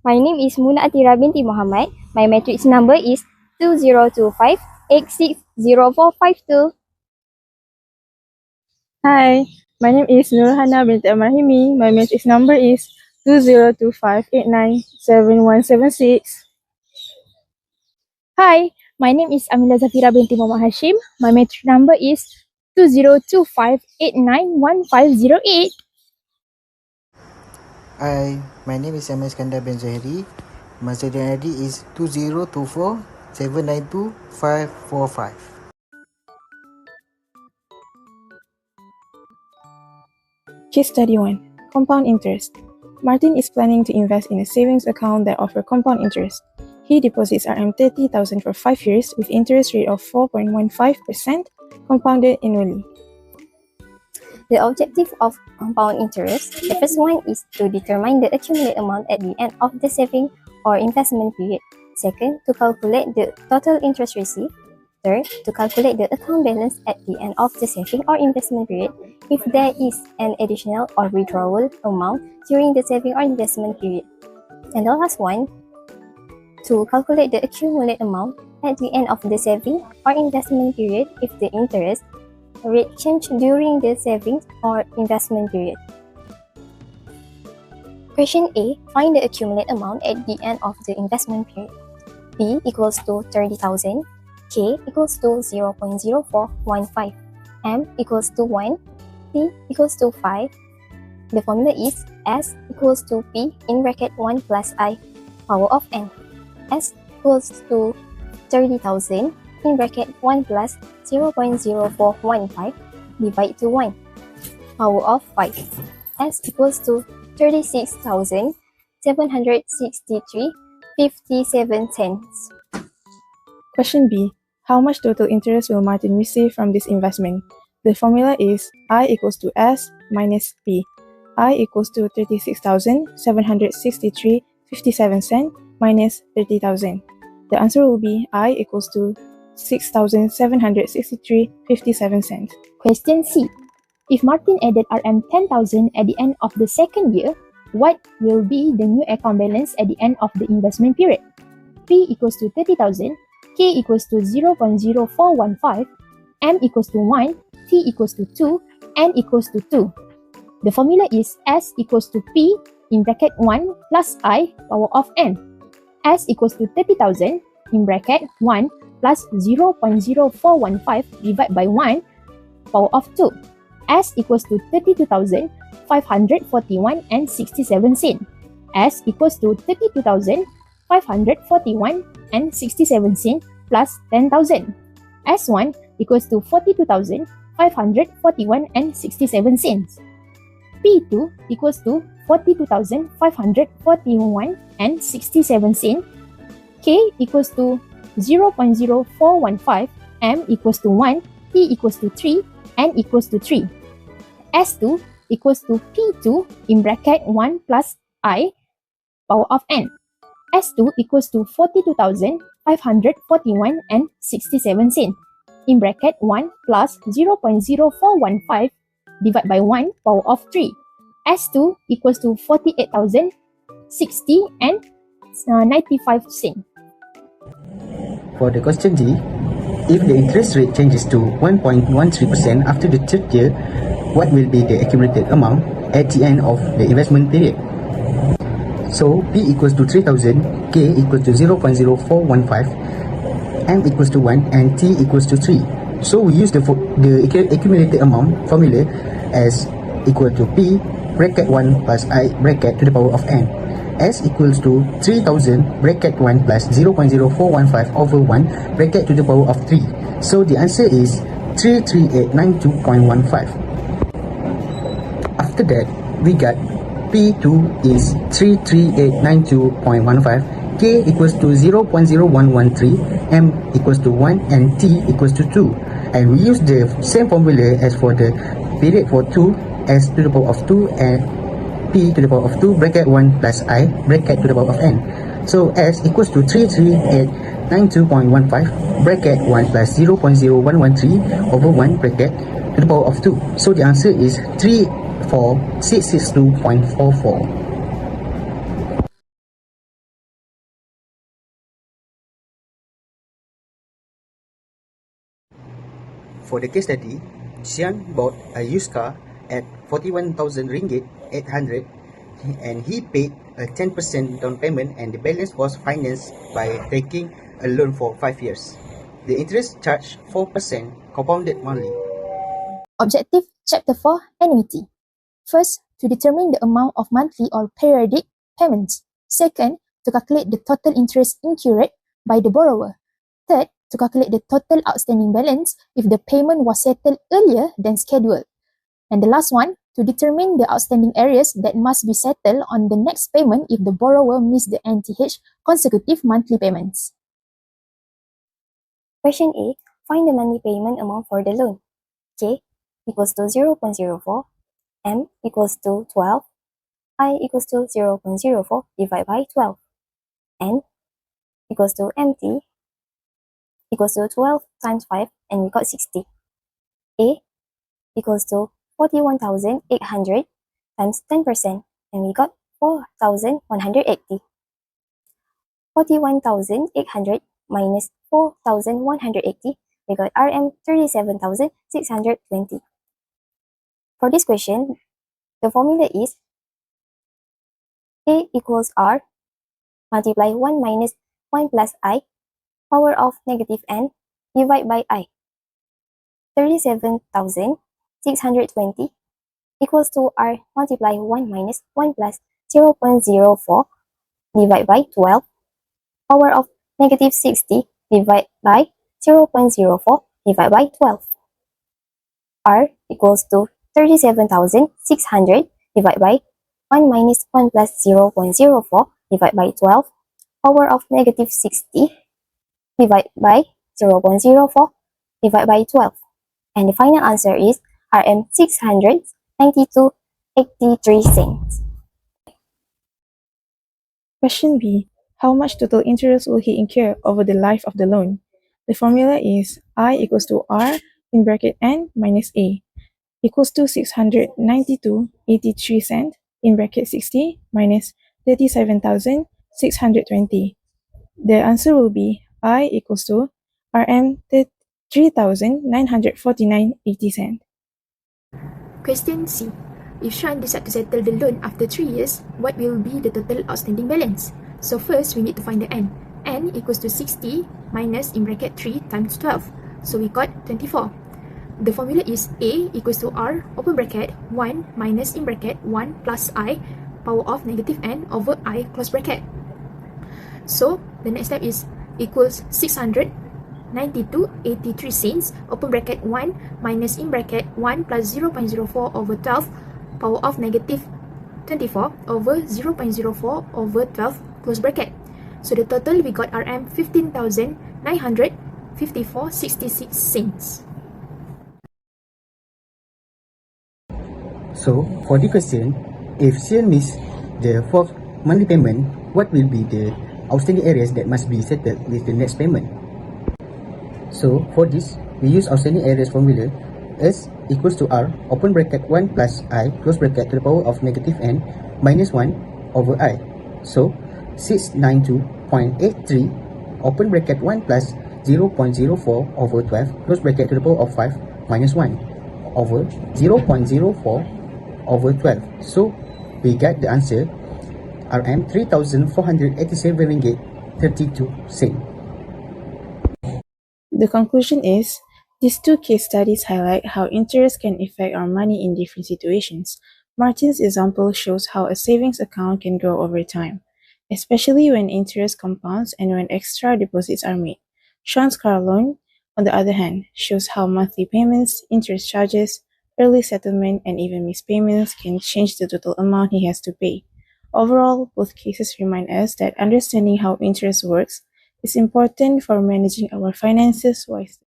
My name is Muna Atira binti Muhammad. My matrix number is 2025860452. Hi, my name is Nurhana binti Amrahimi. My matrix number is 2025897176. Hi, my name is Amila Zafira binti Muhammad Hashim. My matrix number is 2025891508. Hi, my name is Ahmad Iskandar bin Zahiri. My student ID is 2024792545. Case study 1. Compound interest. Martin is planning to invest in a savings account that offers compound interest. He deposits RM30,000 for 5 years with interest rate of 4.15% compounded annually. The objective of compound interest, the first one is to determine the accumulated amount at the end of the saving or investment period. Second, to calculate the total interest received. Third, to calculate the account balance at the end of the saving or investment period if there is an additional or withdrawal amount during the saving or investment period. And the last one, to calculate the accumulated amount at the end of the saving or investment period if the interest rate change during the savings or investment period. Question A. Find the accumulated amount at the end of the investment period. P equals to 30,000, K equals to 0.0415, M equals to 1, T equals to 5. The formula is S equals to P in bracket 1 plus I power of N. S equals to 30,000 in bracket 1 plus 0.0415 divided to 1 power of 5. S equals to 36,763.57 cents. Question B. How much total interest will Martin receive from this investment? The formula is I equals to S minus P. I equals to 36,763.57 cents minus 30,000. The answer will be I equals to 6,763.57 cents. Question C. If Martin added RM10,000 at the end of the second year, what will be the new account balance at the end of the investment period? P equals to 30,000, K equals to 0.0415, M equals to 1, T equals to 2, N equals to 2. The formula is S equals to P in bracket 1 plus I power of N. S equals to 30,000 in bracket 1 plus 0.0415 divided by 1 power of 2. S equals to 32,541 and 67 cents. S equals to 32,541 and 67 cents plus 10,000. S1 equals to 42,541 and 67 cents. P2 equals to 42,541 and 67 cents. K equals to 0.0415, M equals to 1, T equals to 3, N equals to 3. S2 equals to P2 in bracket 1 plus I power of N. S2 equals to 42,541 and 67 cents in bracket 1 plus 0.0415 divided by 1 power of 3. S2 equals to 48,060 and 95 cents. For the question D, if the interest rate changes to 1.13% after the third year, what will be the accumulated amount at the end of the investment period? So P equals to 3,000, K equals to 0.0415, M equals to 1, and T equals to 3. So we use the accumulated amount formula as equal to P bracket 1 plus I bracket to the power of N. S equals to 3,000 bracket 1 plus 0.0415 over 1 bracket to the power of 3. So the answer is 33892.15. After that, we got P2 is 33892.15, K equals to 0.0113, M equals to 1, and T equals to 2. And we use the same formula as for the period for 2, S to the power of 2 and P to the power of 2 bracket 1 plus I bracket to the power of N. So S equals to 33892.15 bracket 1 plus 0.0113 over 1 bracket to the power of 2. So the answer is 34662.44. for the case study, Xian bought a used car at 41,000 ringgit 800 and he paid a 10% down payment and the balance was financed by taking a loan for 5 years. The interest charged 4% compounded monthly. Objective Chapter 4 Annuity. First, to determine the amount of monthly or periodic payments. Second, to calculate the total interest incurred by the borrower. Third, to calculate the total outstanding balance if the payment was settled earlier than scheduled. And the last one, to determine the outstanding areas that must be settled on the next payment if the borrower missed the NTH consecutive monthly payments. Question A. Find the monthly payment amount for the loan. K equals to 0.04, M equals to 12, I equals to 0.04 divided by 12, N equals to MT equals to 12 times 5 and we got 60. A equals to 41,800 times 10% and we got 4,180. 41,800 minus 4,180, we got RM 37,620. For this question, the formula is A equals R multiply 1 minus 1 plus I power of negative n divided by I. 37,620 equals to R multiply 1 minus 1 plus 0.04 divided by 12 power of negative 60 divided by 0.04 divided by 12. R equals to 37,600 divided by 1 minus 1 plus 0.04 divided by 12 power of negative 60 divided by 0.04 divided by 12. And the final answer is RM 692.83 cents. Question B. How much total interest will he incur over the life of the loan? The formula is I equals to R in bracket N minus A equals to 692.83 cents in bracket 60 minus 37,620. The answer will be I equals to RM 3,949.80 cents. Question C. If Sean decides to settle the loan after 3 years, what will be the total outstanding balance? So first, we need to find the N. N equals to 60 minus in bracket 3 times 12. So we got 24. The formula is A equals to R open bracket 1 minus in bracket 1 plus I power of negative n over I close bracket. So the next step is equals 692.83 cents open bracket 1 minus in bracket 1 plus 0.04 over 12 power of negative 24 over 0.04 over 12 close bracket. So the total we got RM 15,954.66 cents. So, for the question, if Xian missed the fourth monthly payment, what will be the outstanding areas that must be settled with the next payment? So, for this, we use outstanding areas formula S equals to R open bracket 1 plus I close bracket to the power of negative n minus 1 over I. So, 692.83 open bracket 1 plus 0.04 over 12 close bracket to the power of 5 minus 1 over 0.04 over 12. So we get the answer RM 3,487 ringgit 32 cents. The conclusion is, these two case studies highlight how interest can affect our money in different situations. Martin's example shows how a savings account can grow over time, especially when interest compounds and when extra deposits are made. Sean's car loan, on the other hand, shows how monthly payments, interest charges, early settlement, and even missed payments can change the total amount he has to pay. Overall, both cases remind us that understanding how interest works is important for managing our finances wisely.